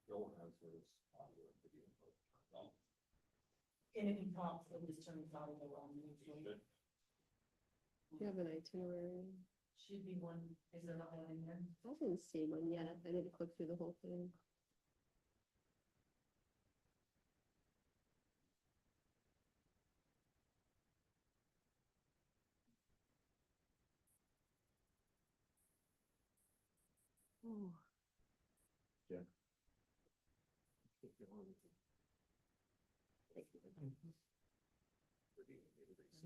Joel has his audio and video turned on. And if he talks, it just turns on the wrong usually. Do you have an itinerary? Should be one, is there not one in there? I didn't see one yet. I didn't click through the whole thing. Oh. Yeah.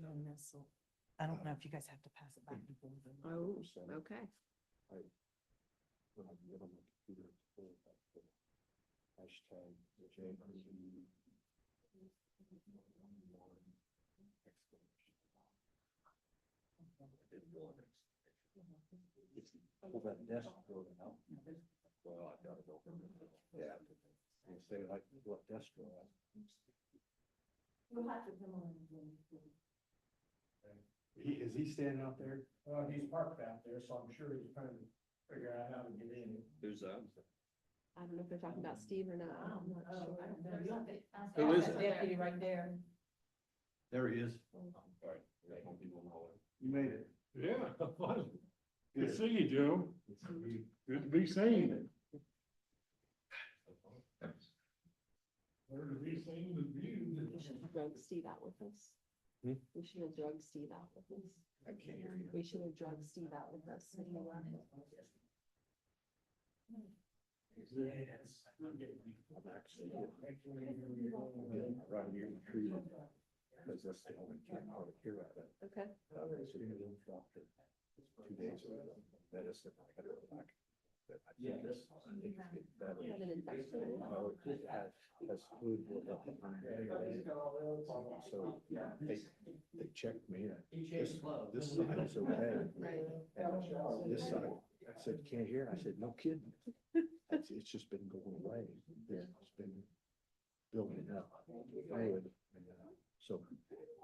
No missile. I don't know if you guys have to pass it back and forth. Oh, okay. When I get on my computer, it's full of that hashtag JPE. Pull that desk drawer out. Well, I've got it open. Yeah. You say like, what desk drawer? We'll have to come on. Is he standing out there? He's parked out there, so I'm sure he's trying to figure out how to get in. Who's that? I don't know if they're talking about Steve or not. I'm not sure. I don't know. You have to ask Who is that it? Deputy right there. There he is. All right. You made it. Yeah, fun. Good to see you, Joe. Good to be seen. Where to be seen and viewed. We should have drugged Steve out with us. Hmm? We should have drugged Steve out with us. I can't hear you. We should have drugged Steve out with us. If he left. I'm actually right near the tree. Because that's the only camp I would hear out of. Okay. Sitting in the doctor 2 days ago, medicine, I got to go back. But I think it's getting better. You have an infection. Oh, it has fluid buildup. So they checked me. This side is okay. Right. And this side, I said, you can't hear? I said, no kidding. It's just been going away. It's been building up. Fluid. So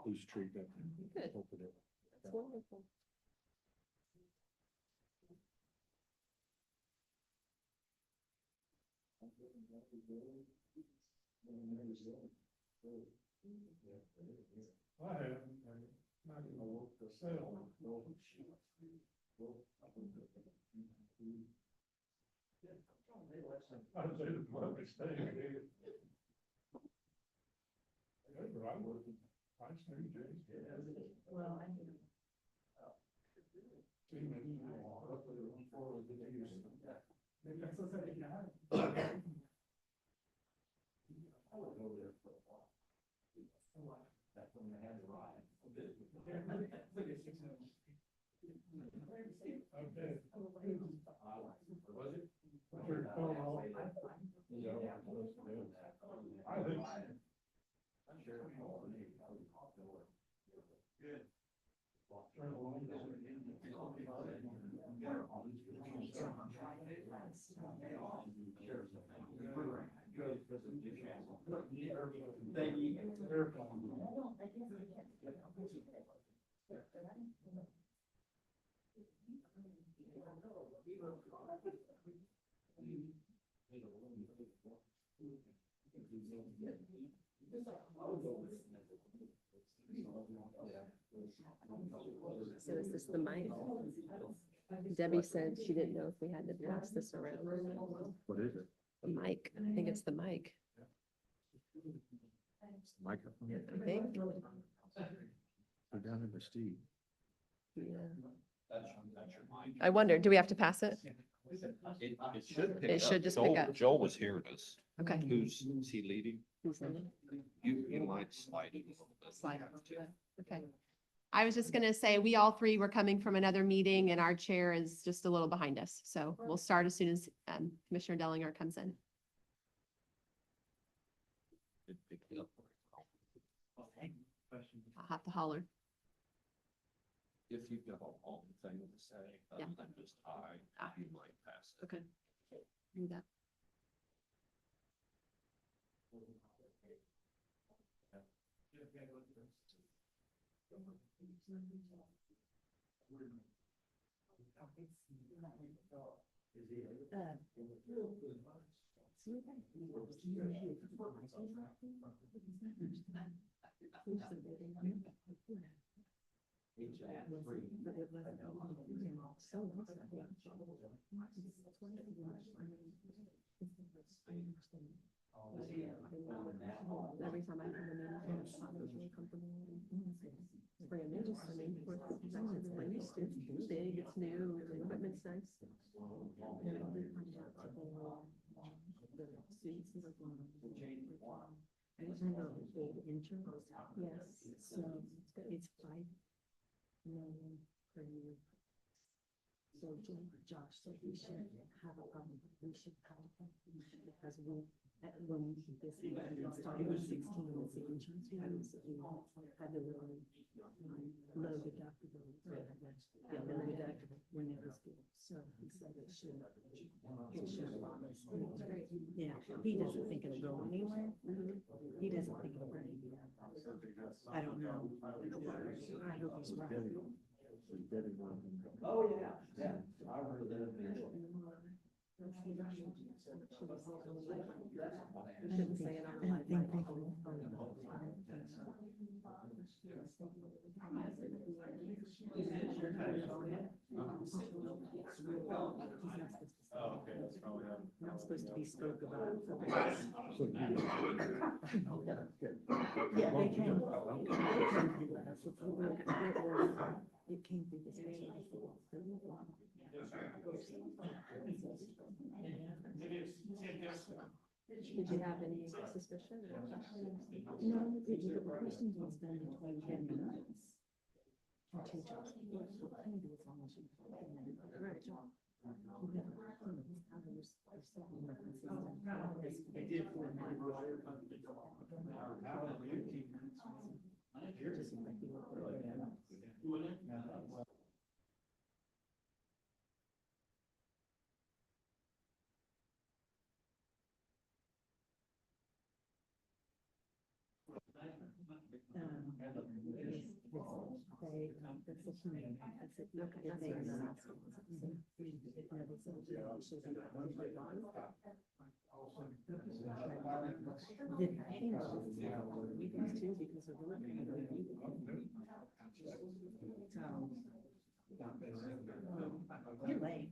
who's treatment? Good. Hoping it. That's wonderful. I haven't, I'm not gonna work the cell. I'd say the public thing. I work, I snooze, James. Well, I think. See, maybe you are. Okay. Your phone off. I think. So is this the mic? Debbie said she didn't know if we had to pass this around. What is it? The mic. I think it's the mic. Microphone? I think. Go down in the Steve. Yeah. I wonder, do we have to pass it? It should pick It up. should just pick Joel- up. Joel was here, does, Okay. is he leading? Who's in it? You might slide it a little bit. Slide up to it. Okay. I was just gonna say, we all three were coming from another meeting and our chair is just a little behind us. So we'll start as soon as Commissioner Dellinger comes in. It picked up. I'll have to holler. If you've got a long thing to say, Yeah. other than just Ah. you might pass it. Okay. Do that. Every time I come in, it's really comfortable. It's brand new, I mean, it's big, it's new, the equipment's nice. Yes, so it's 5 million per year. So Josh said we should have a, we should have, because we, when this started in 16, with the insurance, we had the really low deductible. Yeah, low deductible when it was good. So he said it should. Yeah, he doesn't think it'll go anywhere. He doesn't think it'll go anywhere. I don't know. I hope he's right. Oh, yeah. I heard that. I shouldn't say it on the mic. Not supposed to be spoke about. Yeah, they came. It came through this. Did you have any suspicion? No, the person was done between 10 minutes. And 2 jobs. Maybe as long as you. Right. You're late.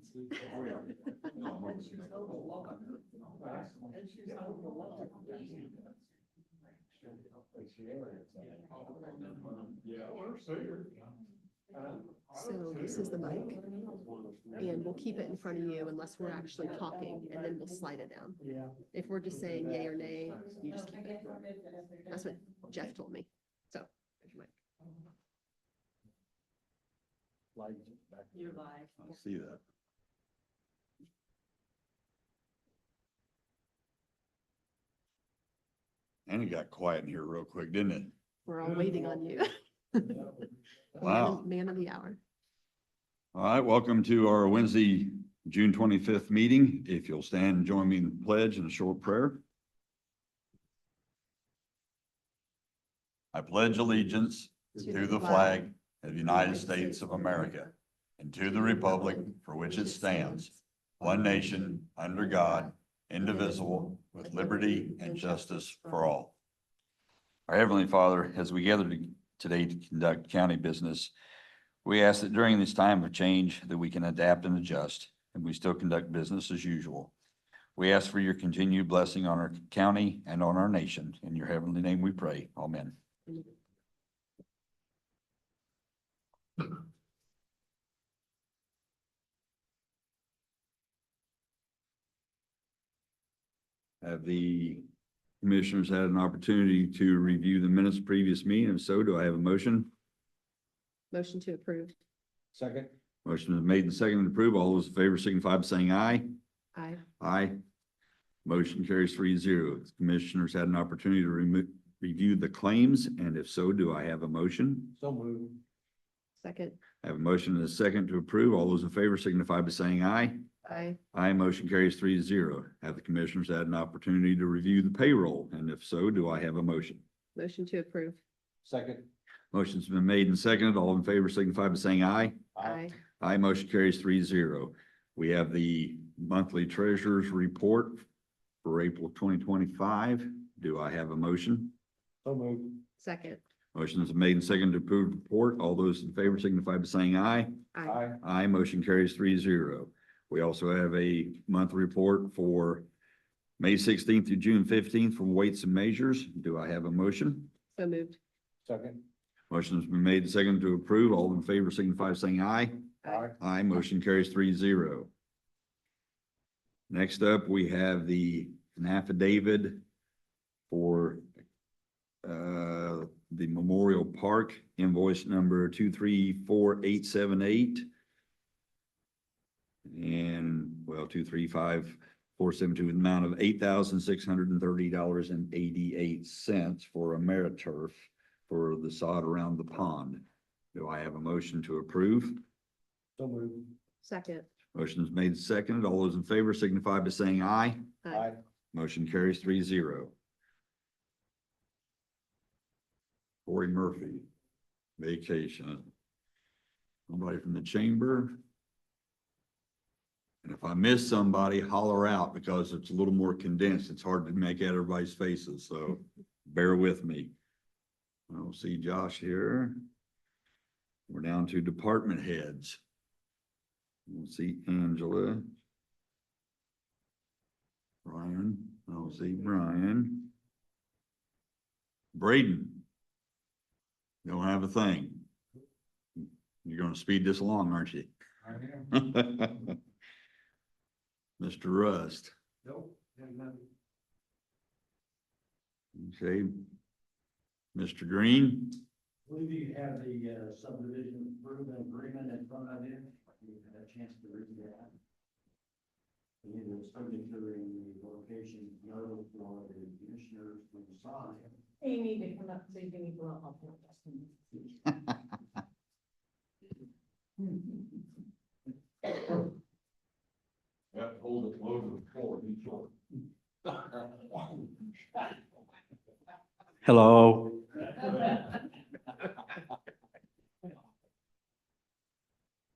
Yeah, we're serious. So this is the mic, and we'll keep it in front of you unless we're actually talking, and then we'll slide it down. If we're just saying yay or nay, you just keep it. That's what Jeff told me. So, there's your mic. You're live. I see that. And it got quiet in here real quick, didn't it? We're all waiting on you. Wow. Man of the hour. All right, welcome to our Wednesday, June 25th meeting. If you'll stand and join me in the pledge and a short prayer. I pledge allegiance to the flag of the United States of America and to the republic for which it stands, one nation, under God, indivisible, with liberty and justice for all. Our Heavenly Father, as we gather today to conduct county business, we ask that during this time of change that we can adapt and adjust, and we still conduct business as usual. We ask for your continued blessing on our county and on our nation. In your heavenly name we pray. Amen. Have the commissioners had an opportunity to review the minutes of previous meeting? If so, do I have a motion? Motion to approve. Second. Motion is made and seconded to approve. All those in favor signify by saying aye. Aye. Aye. Motion carries 3-0. Commissioners had an opportunity to review the claims? And if so, do I have a motion? So moved. Second. I have a motion and a second to approve. All those in favor signify by saying aye. Aye. Aye, motion carries 3-0. Have the commissioners had an opportunity to review the payroll? And if so, do I have a motion? Motion to approve. Second. Motion's been made and seconded. All in favor signify by saying aye. Aye. Aye, motion carries 3-0. We have the monthly treasurer's report for April 2025. Do I have a motion? So moved. Second. Motion is made and seconded to approve report. All those in favor signify by saying aye. Aye. Aye, motion carries 3-0. We also have a monthly report for May 16th through June 15th from Weights and Measures. Do I have a motion? So moved. Second. Motion has been made and seconded to approve. All in favor signify by saying aye. Aye. Aye, motion carries 3-0. Next up, we have an affidavit for the Memorial Park invoice number 234878. And 235472, an amount of $8,630.88 for AmeriTurf for the sod around the pond. Do I have a motion to approve? So moved. Second. Motion is made and seconded. All those in favor signify by saying aye. Aye. Motion carries 3-0. Corey Murphy, vacation. Somebody from the chamber? And if I miss somebody, holler out because it's a little more condensed. It's hard to make out everybody's faces, so bear with me. I don't see Josh here. We're down to department heads. We'll see Angela. Brian, I'll see Brian. Braden. Don't have a thing. You're gonna speed this along, aren't you? I am. Mr. Rust. Nope. Okay. Mr. Green. Believe you have the subdivision improvement agreement in front of you. You had a chance to read that. You need a signature in the location noted for the commissioners to sign. You need to come up, so you can go up. Hold it low to the floor, be sure. Hello.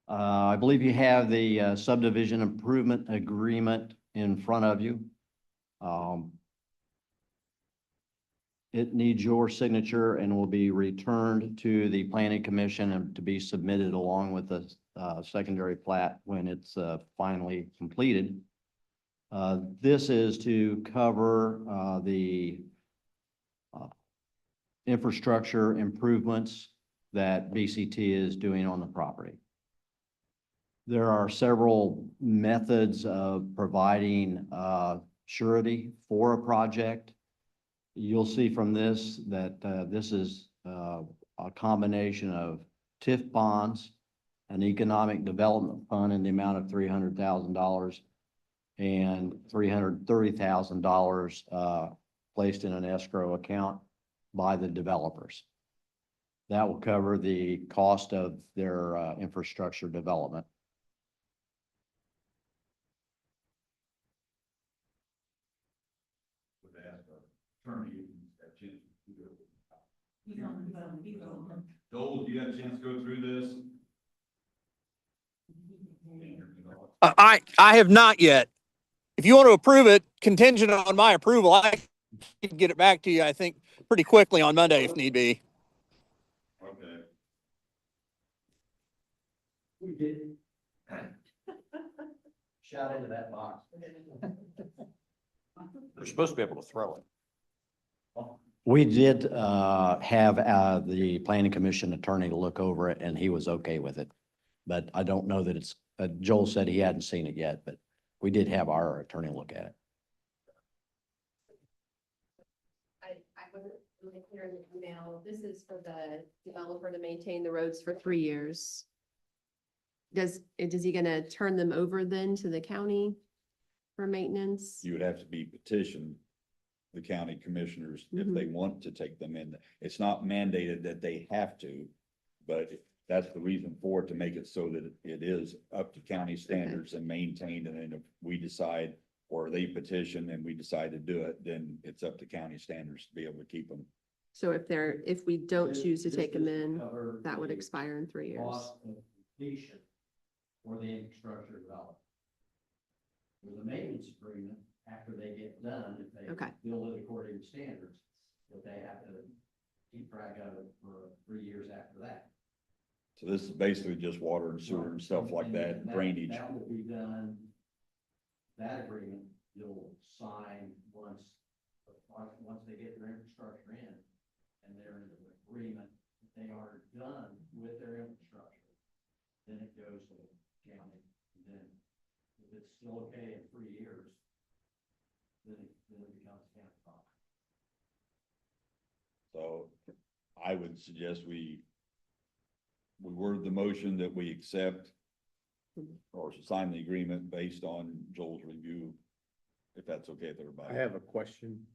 I believe you have the subdivision improvement agreement in front of you. It needs your signature and will be returned to the planning commission and to be submitted along with the secondary plat when it's finally completed. This is to cover the infrastructure improvements that BCT is doing on the property. There are several methods of providing surety for a project. You'll see from this that this is a combination of TIF bonds, an economic development fund in the amount of $300,000 and $330,000 placed in an escrow account by the developers. That will cover the cost of their infrastructure development. Would ask our attorney if he's got a chance to go. Joel, do you have a chance to go through this? I have not yet. If you want to approve it contingent on my approval, I can get it back to you, I think, pretty quickly on Monday if need be. Okay. We did. Shout into that box. We're supposed to be able to throw it. We did have the planning commission attorney look over it and he was okay with it. But I don't know that it's, Joel said he hadn't seen it yet, but we did have our attorney look at it. I wasn't really clear in the email. This is for the developer to maintain the roads for 3 years. Is he gonna turn them over then to the county for maintenance? You would have to be petitioned the county commissioners if they want to take them in. It's not mandated that they have to, but that's the reason for it, to make it so that it is up to county standards and maintained. And then if we decide, or they petition and we decide to do it, then it's up to county standards to be able to keep them. So if we don't choose to This take them is to in, cover that would the expire in 3 years. Cost of completion for the infrastructure development. With a maintenance agreement, after they get done, if they Okay. build it according to standards, that they have to keep track of it for 3 years after that. So this is basically just water and sewer and stuff like that, drainage. That will be done, that agreement you'll sign once they get their infrastructure in, and they're in an agreement, that they are done with their infrastructure. Then it goes to the county, and then if it's still okay in 3 years, then it becomes county property. So I would suggest we word the motion that we accept or sign the agreement based on Joel's review, if that's okay with everybody. I have a question.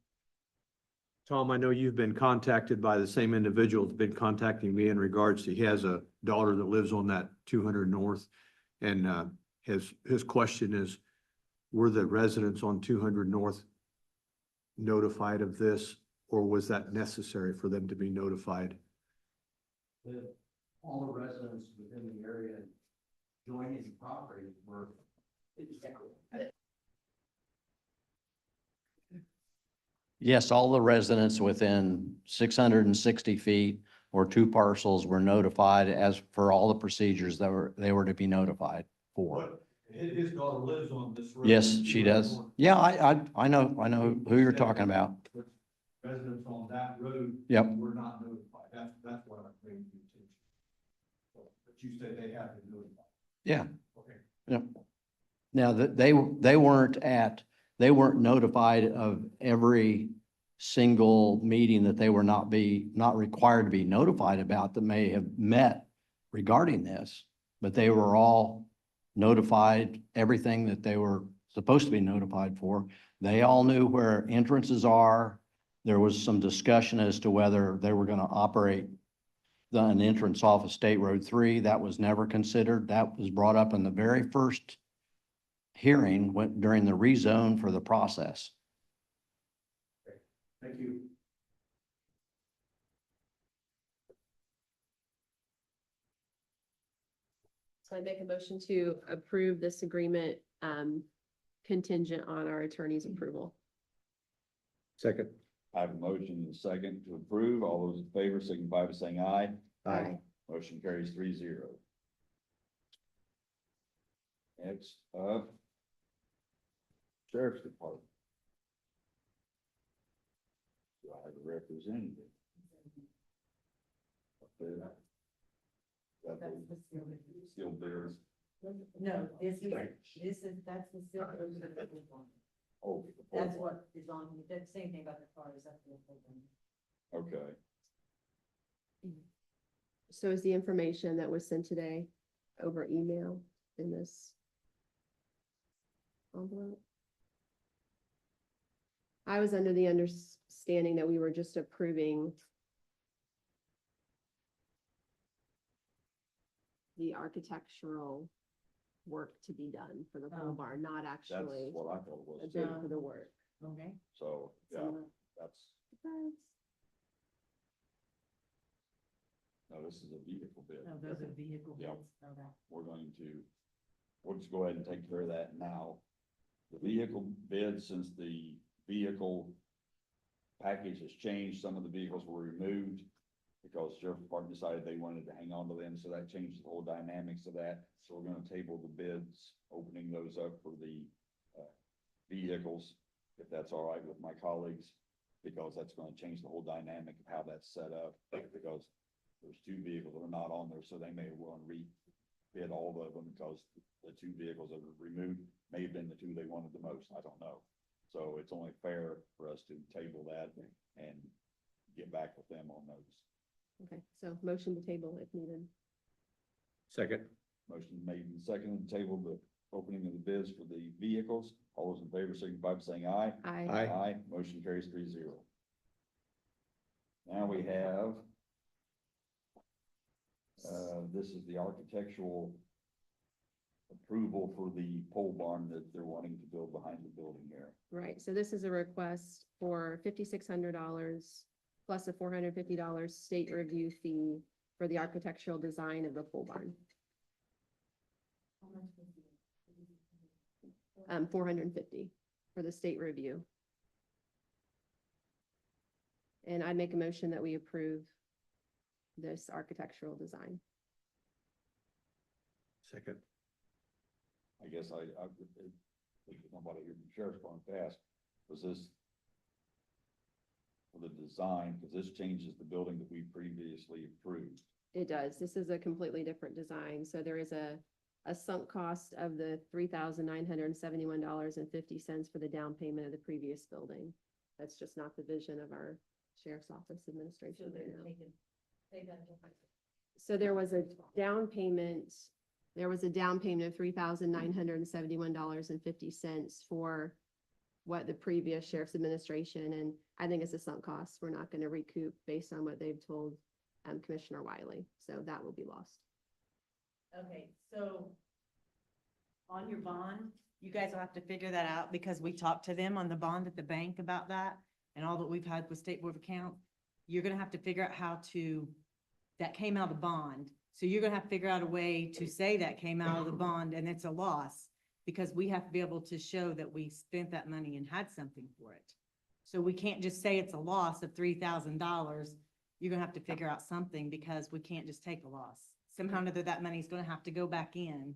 Tom, I know you've been contacted by the same individual that's been contacting me in regards to, he has a daughter that lives on that 200 North. And his question is, were the residents on 200 North notified of this, or was that necessary for them to be notified? All the residents within the area joining the property were. Yes, all the residents within 660 feet or 2 parcels were notified as for all the procedures that they were to be notified for. His daughter lives on this road. Yes, she does. Yeah, I know who you're talking about. Residents on that road. Yep. Were not notified. That's what I'm bringing to your attention. So, but you said they have been notified. Yeah. Okay. Yep. Now, they weren't notified of every single meeting that they were not required to be notified about that may have met regarding this, but they were all notified, everything that they were supposed to be notified for. They all knew where entrances are. There was some discussion as to whether they were going to operate an entrance off of State Road 3. That was never considered. That was brought up in the very first hearing during the rezone for the process. Thank you. So I make a motion to approve this agreement, contingent on our attorney's approval. Second. I have a motion and a second to approve. All those in favor signify by saying aye. Aye. Motion carries 3-0. Next up, Sheriff's Department. Do I have a representative? Up there? That the sealed bids? No, that's the silver. Oh. That's what is on, that's the same thing about the cars, that's the. Okay. So is the information that was sent today over email in this envelope? I was under the understanding that we were just approving the architectural work to be done for the pole Oh. barn, not That's actually what I thought it was a too. bid for the work. Okay. So, yeah, So, that's, that's- no, this is a vehicle bid. No, those are vehicle Yep. bids. Okay. We'll just go ahead and take care of that now. The vehicle bid, since the vehicle package has changed, some of the vehicles were removed because Sheriff's Department decided they wanted to hang on to them, so that changed the whole dynamics of that. So we're gonna table the bids, opening those up for the vehicles, if that's all right with my colleagues, because that's gonna change the whole dynamic of how that's set up, because there's 2 vehicles that are not on there, so they may want to rebid all of them because the 2 vehicles that were removed may have been the 2 they wanted the most. I don't know. So it's only fair for us to table that and get back with them on those. Okay, so motion to table if needed. Second. Motion made and seconded, table the opening of the bids for the vehicles. All those in favor signify by saying aye. I, Aye, motion carries 3-0. Now we have, this is the architectural approval for the pole barn that they're wanting to build behind the building here. right, so this is a request for $5,600 plus a $450 state review fee for the architectural design of the pole barn. 450 for the state review. And I make a motion that we approve this architectural design. Second. I guess I think nobody here from Sheriff's Department asked, was this for the design, because this changes the building that we previously approved. It does. This is a completely different design. So there is a sunk cost of the $3,971.50 for the down payment of the previous building. That's just not the vision of our sheriff's office administration right now. So there was a down payment, of $3,971.50 for what the previous sheriff's administration, and I think it's a sunk cost. We're not gonna recoup based on what they've told Commissioner Wiley, so that will be lost. Okay, so on your bond, you guys will have to figure that out because we talked to them on the bond at the bank about that and all that we've had with State Board of Accounts. You're gonna have to figure out how to, that came out of the bond. So you're gonna have to figure out a way to say that came out of the bond and it's a loss because we have to be able to show that we spent that money and had something for it. So we can't just say it's a loss of $3,000. You're gonna have to figure out something because we can't just take a loss. Somehow or another, that money's gonna have to go back in.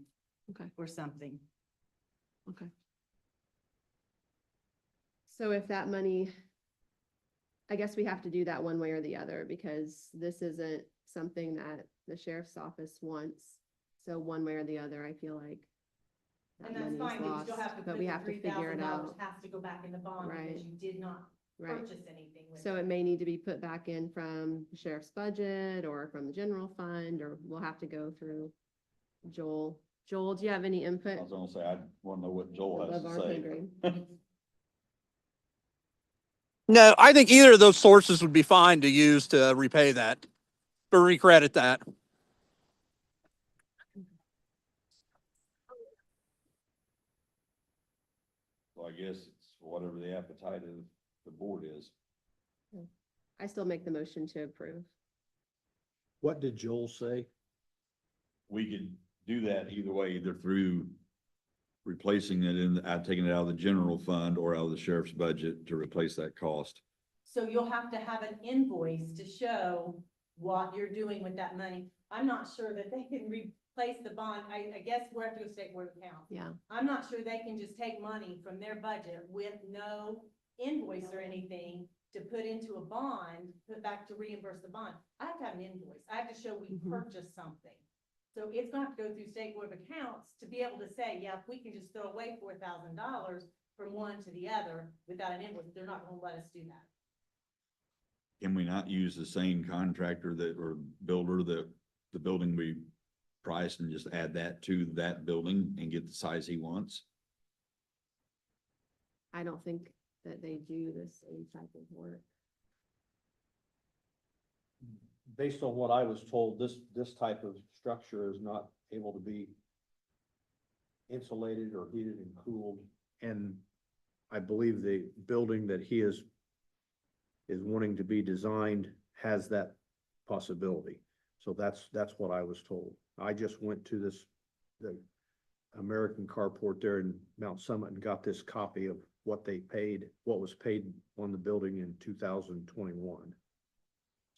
Okay. Or something. Okay. So if that money, I guess we have to do that one way or the other because this isn't something that the sheriff's office wants. So one way or the other, I feel like that And that's money is fine, but you still lost, have to but put we the have to figure it out. $3,000 has to go back in the bond Right. because you did not Right. purchase anything with So it. it may need to be put back in from the sheriff's budget or from the general fund, or we'll have to go through Joel. Joel, do you have any I input? was gonna say, I wanna know what Joel has Above to our pay say. grade? No, I think either of those sources would be fine to use to repay that, or recredit that. So I guess it's whatever the appetite of the board is. I still make the motion to approve. What did Joel say? We could do that either way, either through replacing it taking it out of the general fund or out of the sheriff's budget to replace that cost. So you'll have to have an invoice to show what you're doing with that money. I'm not sure that they can replace the bond. I guess we're at the State Board of Accounts. Yeah, I'm not sure they can just take money from their budget with no invoice or anything to put into a bond, put back to reimburse the bond. I have to have an invoice. I have to show we Mhm. purchased something. So it's gonna have to go through State Board of Accounts to be able to say, yeah, if we can just throw away $4,000 from one to the other without an invoice, they're not gonna let us do that. Can we not use the same contractor or builder that the building we priced and just add that to that building and get the size he wants? I don't think that they do the same type of work. Based on what I was told, this type of structure is not able to be insulated or heated and cooled. And I believe the building that he is wanting to be designed has that possibility. So that's what I was told. I just went to the American Carport there in Mount Summit and got this copy of what was paid on the building in 2021.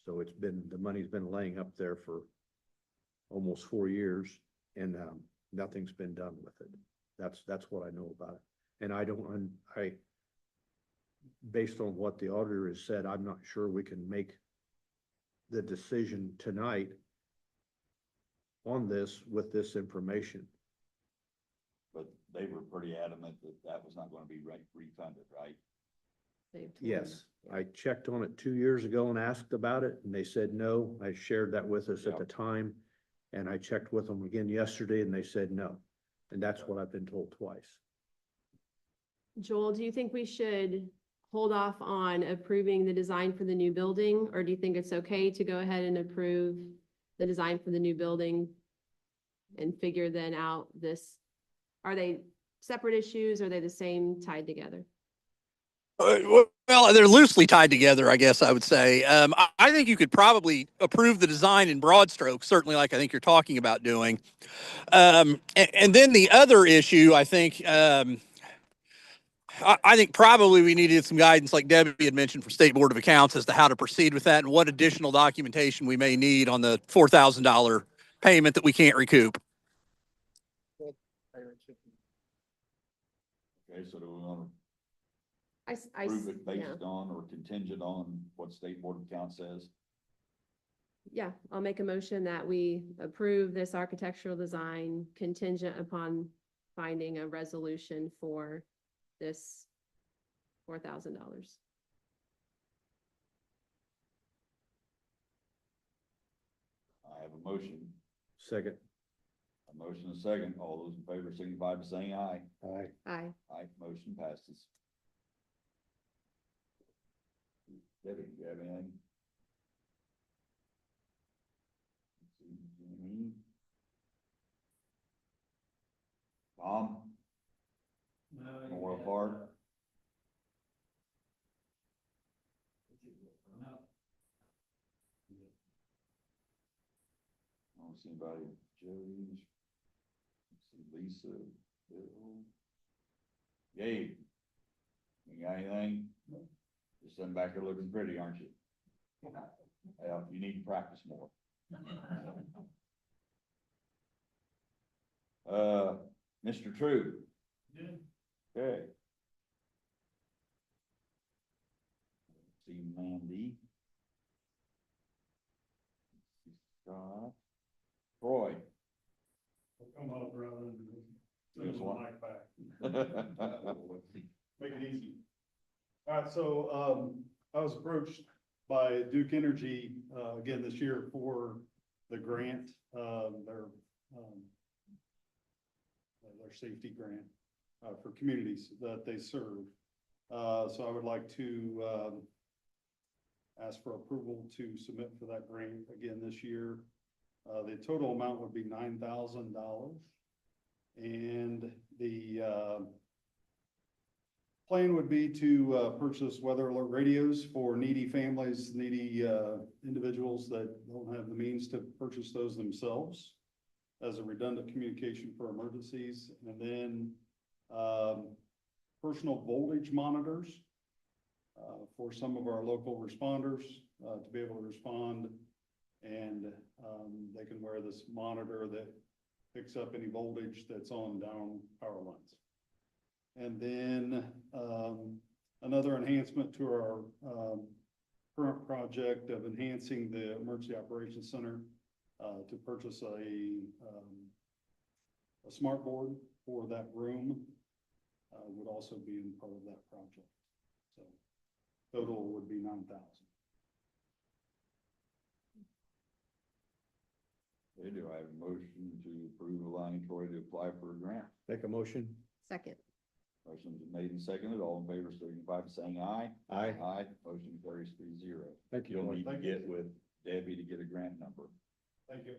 So the money's been laying up there for almost 4 years and, nothing's been done with it. That's what I know about it. And based on what the auditor has said, I'm not sure we can make the decision tonight on this with this information. But they were pretty adamant that that was not gonna be refunded, right? They've told Yes, me. I checked on it 2 years ago and asked about it, and they said no. I shared that with us at Yeah. the time. And I checked with them again yesterday and they said no. And that's what I've been told twice. Joel, do you think we should hold off on approving the design for the new building? Or do you think it's okay to go ahead and approve the design for the new building and figure then out this? Are they separate issues? Or are they the same tied together? Well, they're loosely tied together, I guess I would say. I think you could probably approve the design in broad strokes, certainly like I think you're talking about doing. And then the other issue, I think, I think probably we needed some guidance, like Debbie had mentioned, for State Board of Accounts as to how to proceed with that and what additional documentation we may need on the $4,000 payment that we can't recoup. Okay, so do we want I, to prove it yeah, based on or contingent on what State Board of Accounts says? yeah, I'll make a motion that we approve this architectural design contingent upon finding a resolution for this $4,000. I have a motion, Second. a motion and a second. All those in favor signify by saying aye. Aye. Aye. Aye, motion passes. Debbie, do you have anything? Tom? Memorial Park? I don't see anybody. Jody. See Lisa. Bill. Gabe. You got anything? You're sitting back there looking pretty, aren't you? Yeah, you need to practice more. Mr. True. Okay. See Mandy. Scott. Troy. Come up, brother. Yes, Send what? the mic back. Make it easy. All right, so, I was approached by Duke Energy, again this year for the grant, their safety grant, for communities that they serve. So I would like to, ask for approval to submit for that grant again this year. The total amount would be $9,000. And the, plan would be to purchase weather alert radios for needy families, needy individuals that don't have the means to purchase those themselves as a redundant communication for emergencies. And then personal voltage monitors for some of our local responders to be able to respond. And they can wear this monitor that picks up any voltage that's on down power lines. And then another enhancement to our current project of enhancing the Emergency Operations Center to purchase a smart board for that room would also be in part of that project. So total would be $9,000. Okay, do I have a motion to approve allowing Troy to apply for a grant? Make a motion. Second. Motion's been made and seconded. All in favor, signify by saying aye. Aye. Aye, motion carries 3-0. Thank you. You'll Troy. need to Thank you. get with Debbie to get a grant number. Thank you.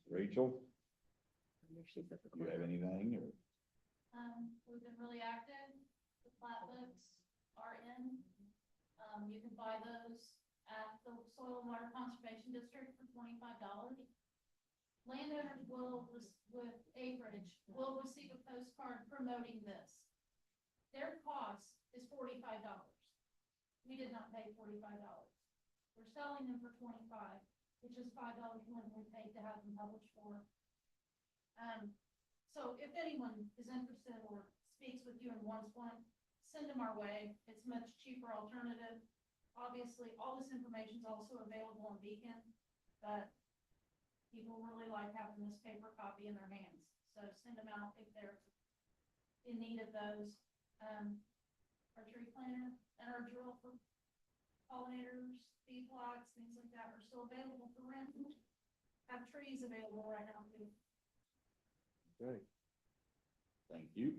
Rachel, Wonder if she's at the do you corner. have anything or? We've been really active. The plat books are in. You can buy those at the Soil and Water Conservation District for $25. Landowners with acreage will receive a postcard promoting this. Their cost is $45. We did not pay $45. We're selling them for $25, which is $5 more than we paid to have them published for. So if anyone is interested or speaks with you and wants one, send them our way. It's a much cheaper alternative. Obviously, all this information is also available on Beacon, but people really like having this paper copy in their hands. So send them out if they're in need of those. Our tree planter and our drill for pollinators, bee plots, things like that are still available for rent. have trees available right now too. Right. Thank you.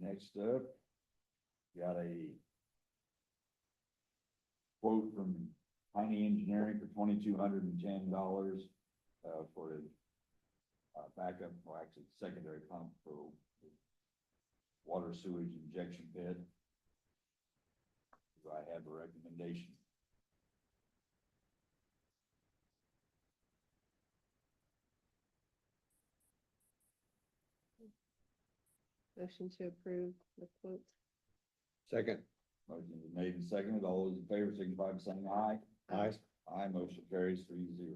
Next up, got a quote from Piney Engineering for $2,210 for a backup, or actually secondary pump for water sewage injection pit. Do I have a recommendation? Motion to approve the quote. Second. Motion is made and seconded. All those in favor signify by saying aye. Aye. Aye, motion carries 3-0.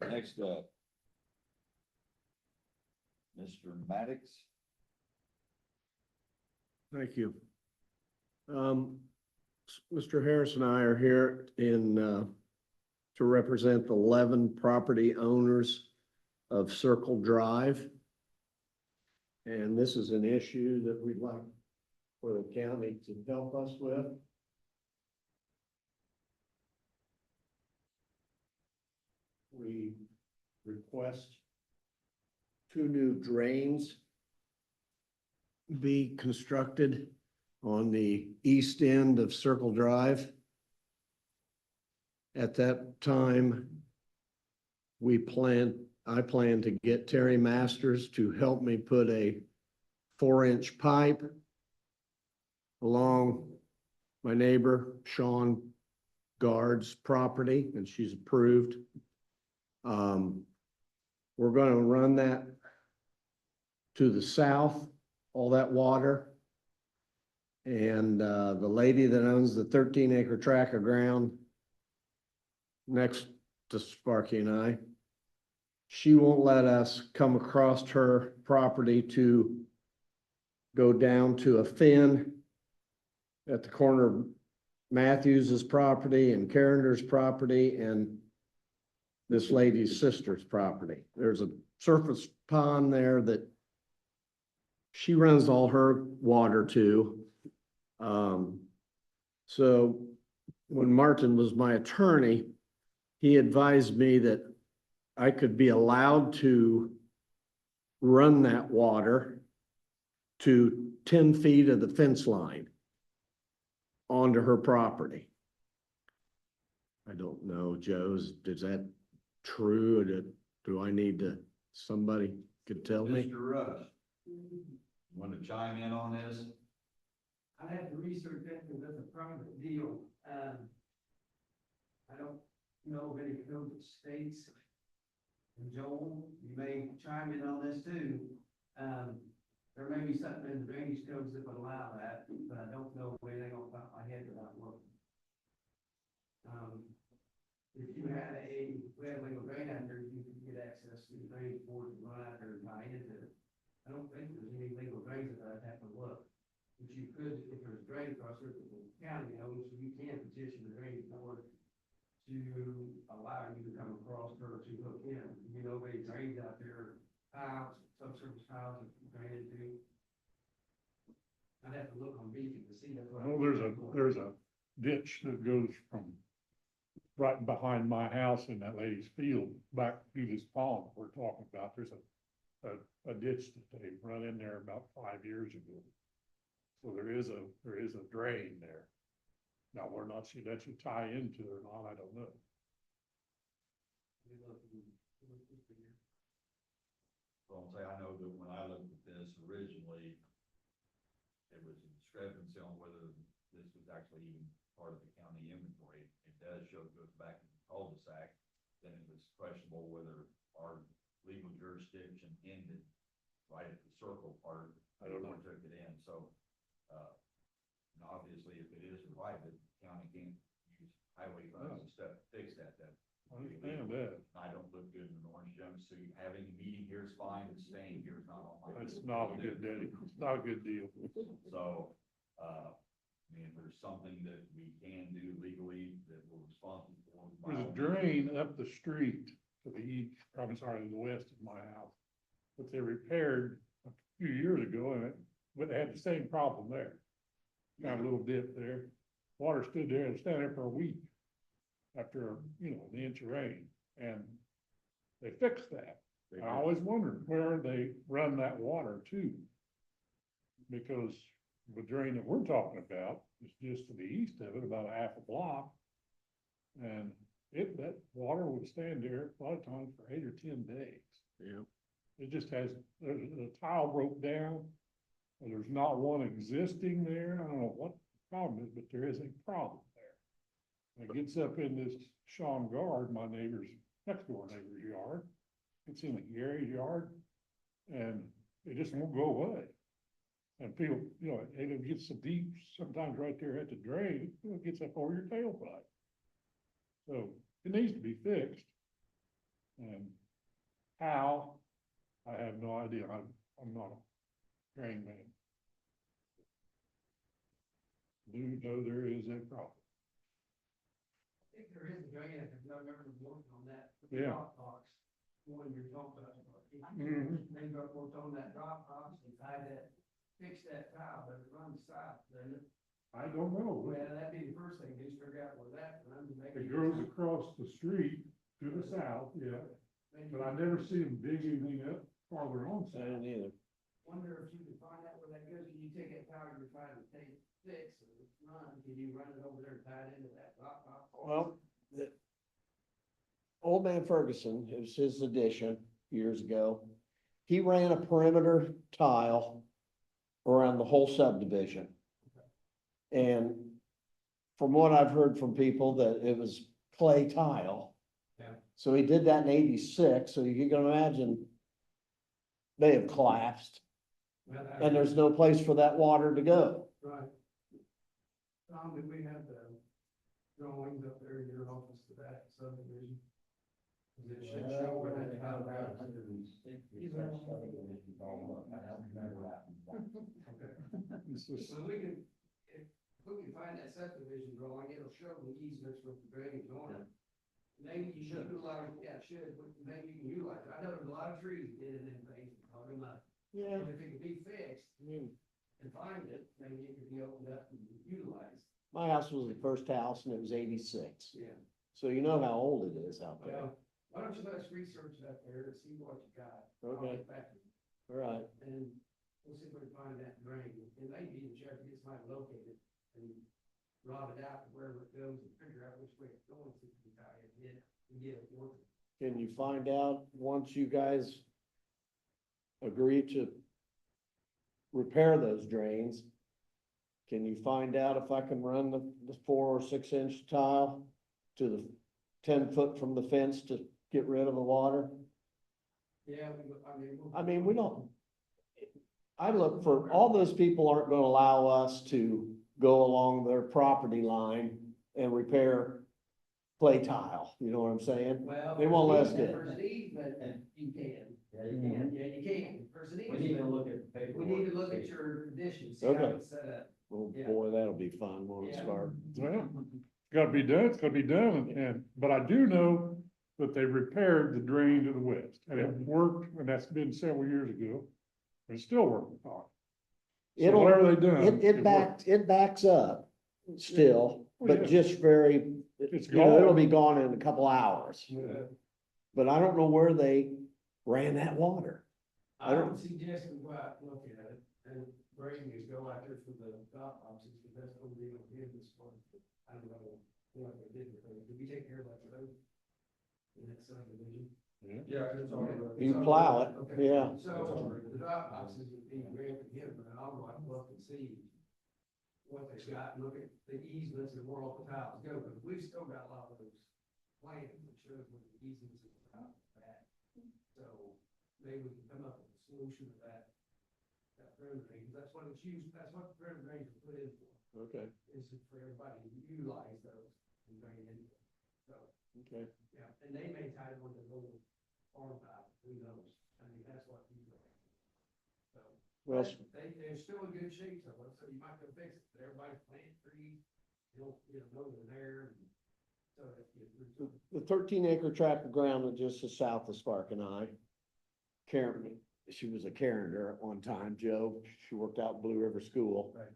Next up, Mr. Maddox. Thank you. Mr. Harris and I are here to represent the 11 property owners of Circle Drive. And this is an issue that we'd like for the county to help us with. We request 2 new drains be constructed on the east end of Circle Drive. At that time, I plan to get Terry Masters to help me put a 4-inch pipe along my neighbor Sean Guard's property, and she's approved. We're gonna run that to the south, all that water. And the lady that owns the 13-acre tract of ground next to Sparky and I, she won't let us come across her property to go down to a fin at the corner of Matthews's property and Carrender's property and this lady's sister's property. There's a surface pond there that she runs all her water to. So when Martin was my attorney, he advised me that I could be allowed to run that water to 10 feet of the fence line onto her property. I don't know, Joe, is that true? Or do I need to, somebody could tell me? Mr. Rush, want to chime in on this? I have to research that because that's a private deal. I don't know of any code that states. And Joel, you may chime in on this too. There may be something in the drainage codes that would allow that, but I don't know anything off the top of my head without looking. If you had we had a legal drain out there, you could get access to the drainage board and run out there and tie into it. I don't think there's any legal drains that I'd have to look. But you could, if there's a drain across there that the county owns, you can petition the drainage board to allow you to come across her to hook in. You know, they drains out there, tiles, subsurface tiles, that you drain into. I'd have to look on Beacon to see that. Well, there's a ditch that goes from right behind my house in that lady's field back to this pond we're talking about. There's a ditch that they run in there about 5 years ago. So there is a drain there. Now, whether or not she lets you tie into it or not, I don't know. Well, I'll say, I know that when I looked at this originally, there was a discrepancy on whether this was actually even part of the county inventory. It does show it goes back to the cul-de-sac. Then it was questionable whether our legal jurisdiction ended right at the circle part. I don't know. Took it in, so, and obviously, if it is private, the county can't use highway funds and stuff to fix that. I understand that. I don't look good in an orange jumpsuit. Having a meeting here is fine, but staying here is not on my. That's not a good deal. It's not a good deal. So, I mean, if there's something that we can do legally that we're responsible for. by There's a all drain means. up the street to the east, I'm sorry, to the west of my house. But they repaired a few years ago and but they had the same problem there. Got a little dip there. Water stood there and stayed there for a week after, you know, an inch of rain, and they fixed that. I always wondered where they run that water to. Because the drain that we're talking about is just to the east of it, about a half a block. And that water would stand there a lot of times for 8 or 10 days. Yeah. It just has, the tile broke down, and there's not one existing there. I don't know what the problem is, but there is a problem there. It gets up in this Sean Guard, my neighbor's, next door neighbor's yard. It's in Gary's yard, and it just won't go away. And people, you know, and it gets so deep, sometimes right there at the drain, it gets up over your tailpipe. So it needs to be fixed. And how, I have no idea. I'm not a drain man. Do know there is a problem. I think there is a drain, if I remember working on that. Yeah. Drop box, one you're talking about. Mhm. They got worked on that drop box and tried to fix that tile, but it runs south, doesn't it? I don't know. Well, that'd be the first thing, just figure out where that runs and make. It goes across the street to the south, yeah, but I never see them dig anything up farther on. I didn't either. Wonder if you could find out where that goes, and you take that tile you're trying to fix or run, can you run it over there and tie it into that drop box? Well, Old Man Ferguson, it was his addition years ago. He ran a perimeter tile around the whole subdivision. And from what I've heard from people, that it was clay tile. Yeah. So he did that in 86, so you can imagine they have collapsed, Well, and there's no place for that water to go. Right. Tom, did we have the drawings up there in your office for that subdivision? Does it should show where that tile So we can, if we can find that subdivision drawing, it'll show the easements with the drainage on it. Maybe you should utilize, yeah, it should, but maybe you can utilize it. I know there's a lot of trees dead in them things, probably not. Yeah. But if it could be fixed and find it, maybe it could be opened up and utilized. My house was the first house and it was 86. Yeah. So you know how old it is out there. Well, why don't you let us research that there and see what you got? I'll Okay. get back to you. All right. And we'll see if we can find that drain, and maybe even check to get somebody located and rob it out to wherever it goes and figure out which way it's going, so we can tie it in and get it working. Can you find out once you guys agree to repair those drains? Can you find out if I can run the 4 or 6 inch tile to the 10 foot from the fence to get rid of the water? Yeah, I mean, we don't, I look for, all those people aren't gonna allow us to go along their property line and repair clay tile, you know what I'm saying? Well. They won't let us do it. First easement, you can. Yeah, you can. Yeah, you can. First We need to easement, look at the paperwork. we need to look at your conditions, see how Okay. it's set up. Oh, Yeah. boy, that'll be fun, won't it, Yeah. Scar? Well, it's gotta be done, it's gotta be done, but I do know that they repaired the drain to the west, and it worked, and that's been several years ago. But it's still working fine. So It'll, whatever they done. it backs up still, Oh, but yeah. just very, It's you know, it'll gone. be gone in a couple hours. Yeah. But I don't know where they ran that water. I don't suggest we go out and look at it, and Brady is go out there for the drop boxes, because that's what we don't give this one. I don't know what they did with it. Did we take care of that road? In that subdivision? Yeah, it's all right. You plow it, Okay. yeah. So the drop boxes would be great to give, but I'll go out and look and see what they've got, and look at the easements and where all the tiles go, because we've still got a lot of those plans that shows where the easements are out back. So maybe we can come up with a solution to that perimeter drain, 'cause that's what it's used, that's what the perimeter drains are put in for, Okay, is for everybody to utilize those and drain into them. So, okay. yeah, and they may tie one to the little farm tile, who knows? I mean, that's what you do. So. Well, but they're still in good shape, so you might go fix it, but everybody's planting trees, you don't know they're there, and so if you. the 13 acre tract of ground that just is south of Spark and I, Karen, she was a Carringer at one time, Joe. She worked out in Blue River School. Right.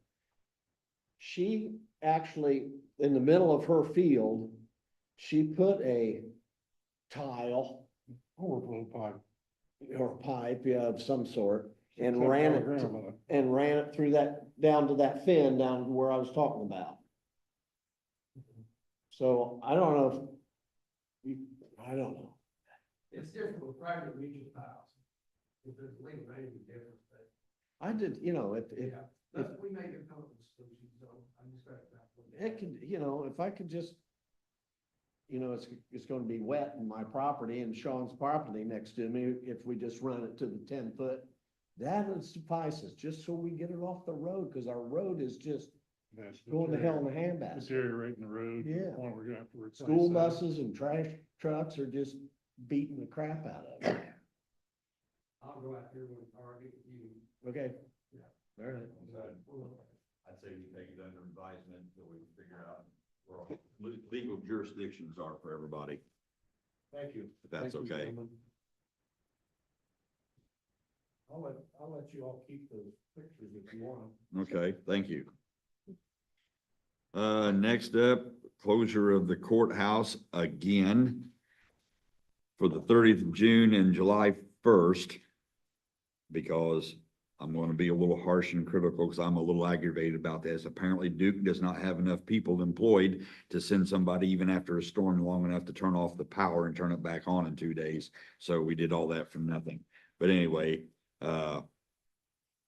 She actually, in the middle of her field, she put a tile Overflow pipe. or pipe, yeah, of some sort, and Except ran our it, grandmother. and ran it through that, down to that fin down where I was talking about. So I don't know I don't know. It's different with private regional tiles. If there's legal drainage, it's different, but, I did, you know, yeah, but we make a couple of solutions, so I'm just gonna. it could, you know, if I could just, you know, it's gonna be wet in my property and Sean's property next to me, if we just run it to the 10 foot, that would suffice us, just so we get it off the road, cause our road is just That's going to hell in a handbasket. Deteriorating the road. to the Yeah. point we're gonna have to replace School that. buses and trash trucks are just beating the crap out of it. I'll go out there with Harvey, you. Okay. Yeah. All right. I'd say we take it under advisement until we figure out where all legal jurisdictions are for everybody, Thank you. if that's Thank you, okay. gentlemen. I'll let you all keep those pictures if you want them. Okay, thank you. Next up, closure of the courthouse again for the 30th of June and July 1st. Because I'm going to be a little harsh and critical because I'm a little aggravated about this. Apparently Duke does not have enough people employed to send somebody even after a storm long enough to turn off the power and turn it back on in 2 days. So we did all that for nothing. But anyway,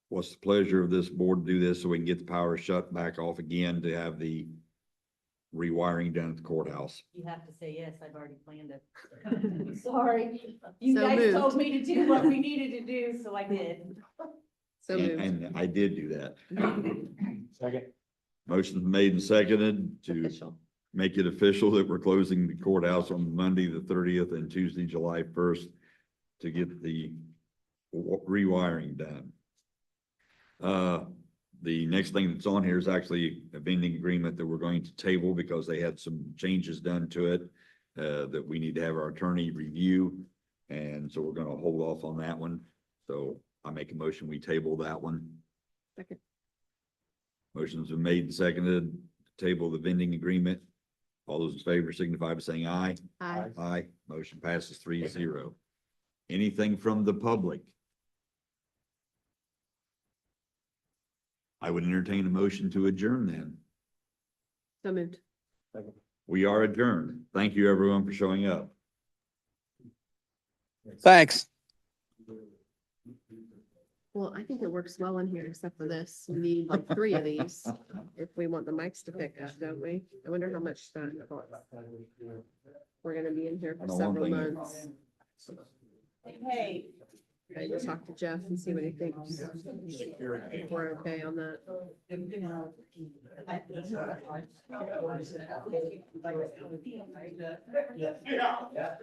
what's the pleasure of this board to do this so we can get the power shut back off again to have the rewiring done at the courthouse? You have to say yes, I've already planned it. Sorry, you So guys moved. told me to do what we needed to do, so I did. So And, moved. and I did do that. Second. Motion's made and seconded to Official. make it official that we're closing the courthouse on Monday, the 30th and Tuesday, July 1st to get the rewiring done. The next thing that's on here is actually a vending agreement that we're going to table because they had some changes done to it that we need to have our attorney review. And so we're going to hold off on that one. So I make a motion, we table that one. Second. Motion's been made and seconded, to table the vending agreement. All those in favor signify by saying aye. Aye. Aye. Motion passes 3-0. Anything from the public? I would entertain a motion to adjourn then. So moved. We are adjourned. Thank you, everyone, for showing up. Thanks. Well, I think it works well in here, except for this. We need like 3 of these if we want the mics to pick up, don't we? I wonder how much that costs. We're gonna be in here I for know one several thing. months. Hey. I just talk to Jeff and see what he thinks. If we're okay on that. Yeah.